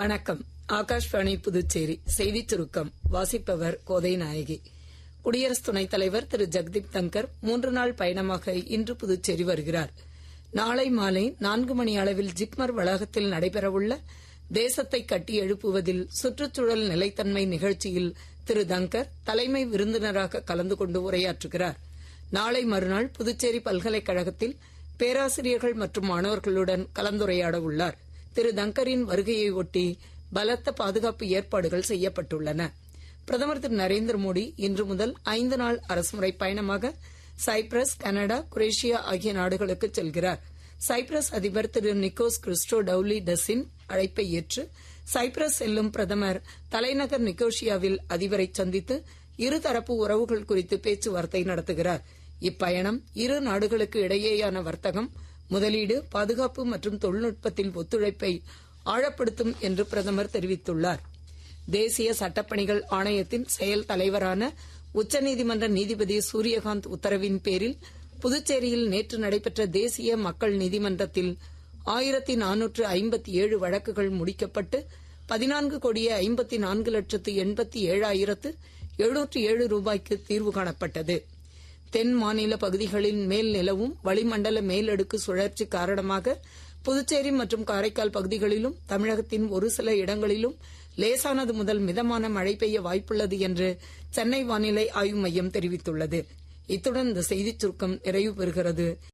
வணக்கம். ஆகாஷ்வாணி புதுச்சேரி செய்திச் சுருக்கம் வாசிப்பவர் கோதை நாயகி. குடியரசு துணைத் தலைவர் திரு ஜெகதீப் தங்கர் 3 நாள் பயணமாக இன்று புதுச்சேரி வருகிறார். நாளை மாலை 4 மணி அளவில் ஜிப்மர் வளாகத்தில் நடைபெறவுள்ள தேசத்தை கட்டி எழுப்புவதில் சுற்றுச்சூழல் நிலைத்தன்மை நிகழ்ச்சியில் திரு தங்கர் தலைமை விருந்தினராக கலந்து கொண்டு உரையாற்றுகிறார். நாளை மறுநாள் புதுச்சேரி பல்கலைக்கழகத்தில் பேராசிரியர்கள் மற்றும் மாணவர்களுடன் கலந்துரையாட உள்ளார். திரு தங்கரின் வருகையை ஒட்டி பலத்த பாதுகாப்பு ஏற்பாடுகள் செய்யப்பட்டுள்ளன. பிரதமர் திரு நரேந்திர மோடி இன்று முதல் 5 நாள் அரசுமுறை பயணமாக சைப்ரஸ், கனடா, குரேஷியா ஆகிய நாடுகளுக்கு செல்கிறார். சைப்ரஸ் அதிபர் திரு நிக்கோஸ் கிறிஸ்டோடவுலிடஸின் அழைப்பை ஏற்று சைப்ரஸ் செல்லும் பிரதமர் தலைநகர் நிக்கோஷியாவில் அதிபரை சந்தித்து இருதரப்பு உறவுகள் குறித்து பேச்சுவார்த்தை நடத்துகிறார். இப்பயணம் இரு நாடுகளுக்கு இடையேயான வர்த்தகம், முதலீடு, பாதுகாப்பு மற்றும் தொழில்நுட்பத்தில் ஒத்துழைப்பை ஆழப்படுத்தும் என்று பிரதமர் தெரிவித்துள்ளார். தேசிய சட்டப்பணிகள் ஆணையத்தின் செயல் தலைவரான உச்சநீதிமன்ற நீதிபதி சூரியகாந்த் உத்தரவின் பேரில் புதுச்சேரியில் நேற்று நடைபெற்ற தேசிய மக்கள் நீதிமன்றத்தில் 1457 வழக்குகள் முடிக்கப்பட்டு 14,54,87,707 ரூபாய்க்கு தீர்வு காணப்பட்டது. தென் மாநில பகுதிகளின் மேல் நிலவும் வளிமண்டல மேலடுக்கு சுழற்சி காரணமாக புதுச்சேரி மற்றும் காரைக்கால் பகுதிகளிலும் தமிழகத்தின் ஒரு சில இடங்களிலும் லேசானது முதல் மிதமான மழை பெய்ய வாய்ப்புள்ளது என்று சென்னை வானிலை ஆய்வு மையம் தெரிவித்துள்ளது. இத்துடன் இந்த செய்திச் சுருக்கம் நிறைவு பெறுகிறது.